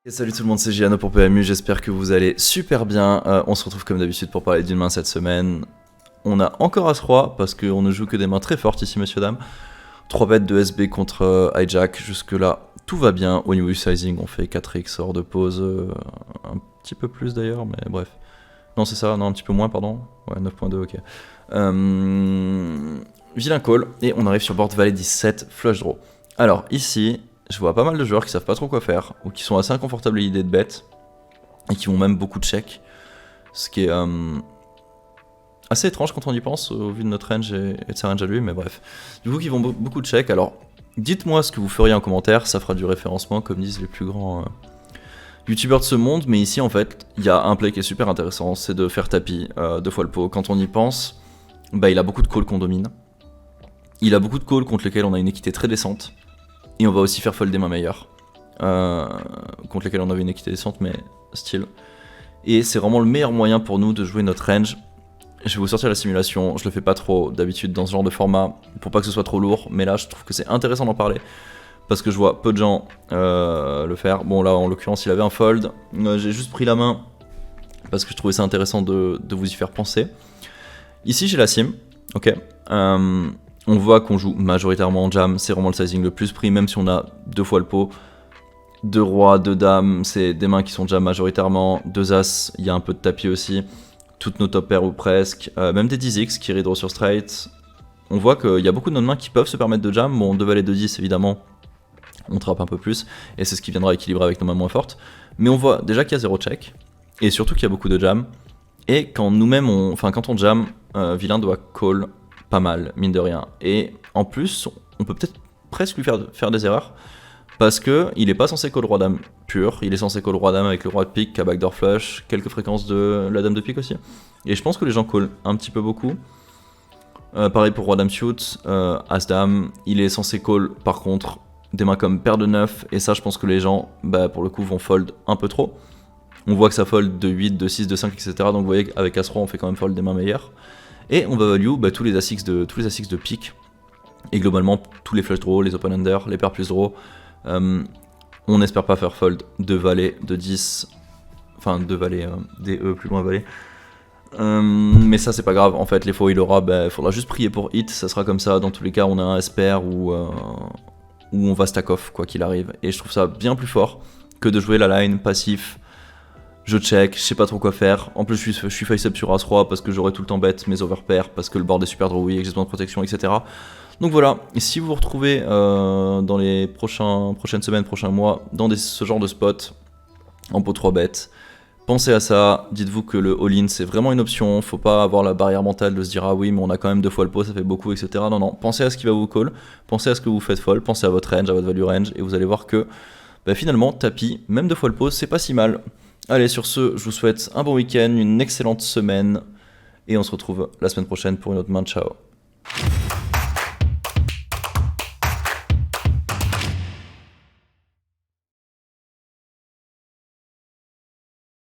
Et salut tout le monde, c'est Giano pour PMU, j'espère que vous allez super bien. On se retrouve comme d'habitude pour parler d'une main cette semaine. On a encore As-Roi, parce qu'on ne joue que des mains très fortes ici, messieurs dames. 3 bêtes de SB contre Hijack, jusque là tout va bien. Au niveau du sizing, on fait 4x hors de pause, un petit peu plus d'ailleurs, mais bref. Non, c'est ça, non, un petit peu moins, pardon. Ouais, 9.2, ok. Vilain call, et on arrive sur board Valet 17, flush draw. Alors ici, je vois pas mal de joueurs qui savent pas trop quoi faire, ou qui sont assez inconfortables à l'idée de bet, et qui vont même beaucoup de check. Ce qui est assez étrange quand on y pense, au vu de notre range et de sa range à lui, mais bref. Du coup, qui vont beaucoup de check, alors dites-moi ce que vous feriez en commentaire, ça fera du référencement, comme disent les plus grands youtubeurs de ce monde, mais ici en fait, il y a un play qui est super intéressant, c'est de faire tapis 2 fois le pot. Quand on y pense, bah, il a beaucoup de calls qu'on domine. Il a beaucoup de calls contre lesquels on a une équité très décente. Et on va aussi faire fold des mains meilleures. Contre lesquelles on avait une équité décente, mais style. Et c'est vraiment le meilleur moyen pour nous de jouer notre range. Je vais vous sortir la simulation, je le fais pas trop d'habitude dans ce genre de format, pour pas que ce soit trop lourd, mais là je trouve que c'est intéressant d'en parler. Parce que je vois peu de gens le faire. Bon là en l'occurrence il avait un fold, j'ai juste pris la main parce que je trouvais ça intéressant de vous y faire penser. Ici j'ai la sim, ok. On voit qu'on joue majoritairement en jam, c'est vraiment le sizing le plus pris, même si on a 2 fois le pot. 2 rois, 2 dames, c'est des mains qui sont jam majoritairement. 2 as, il y a un peu de tapis aussi. Toutes nos top pairs ou presque. Même des 10x qui redraw sur straight. On voit qu'il y a beaucoup de notre mains qui peuvent se permettre de jam. Bon, 2 valets de 10 évidemment, on trappe un peu plus. Et c'est ce qui viendra équilibrer avec nos mains moins fortes. Mais on voit déjà qu'il y a 0 check. Et surtout qu'il y a beaucoup de jam. Et quand nous-mêmes, quand on jam, vilain doit call pas mal, mine de rien. Et en plus, on peut peut-être presque lui faire des erreurs, parce que il est pas censé call roi dame pur, il est censé call roi dame avec le roi de pique, à backdoor flush, quelques fréquences de la dame de pique aussi. Et je pense que les gens call un petit peu beaucoup. Pareil pour roi dame suit, as dame, il est censé call par contre des mains comme paire de 9, et ça je pense que les gens, bah, pour le coup, vont fold un peu trop. On voit que ça fold de 8, de 6, de 5, etc. Donc vous voyez qu'avec As-Roi, on fait quand même fold des mains meilleures. Et on va value tous les As-X de pique. Et globalement, tous les flush draw, les open under, les paires plus draw. On n'espère pas faire fold de valet, de 10. Enfin, de valet, des E plus loin valet. Mais ça, c'est pas grave. En fait, les fois où il aura, bah, faudra juste prier pour hit. Ça sera comme ça. Dans tous les cas, on a un S-pair où on va stack off, quoi qu'il arrive. Et je trouve ça bien plus fort que de jouer la line passif. Je check, je sais pas trop quoi faire. En plus, je suis face-up sur As-Roi parce que j'aurai tout le temps bet mes overpairs, parce que le board est super drawy et que j'ai besoin de protection, etc. Donc voilà, et si vous vous retrouvez dans les prochaines semaines, prochains mois, dans ce genre de spot, en pot 3 bet, pensez à ça. Dites-vous que le all-in c'est vraiment une option. Faut pas avoir la barrière mentale de se dire ah oui, mais on a quand même 2 fois le pot, ça fait beaucoup, etc. Non, non, pensez à ce qui va vous call, pensez à ce que vous faites fold, pensez à votre range, à votre value range, et vous allez voir que bah, finalement, tapis, même 2 fois le pot, c'est pas si mal. Allez, sur ce, je vous souhaite un bon week-end, une excellente semaine, et on se retrouve la semaine prochaine pour une autre main. Ciao.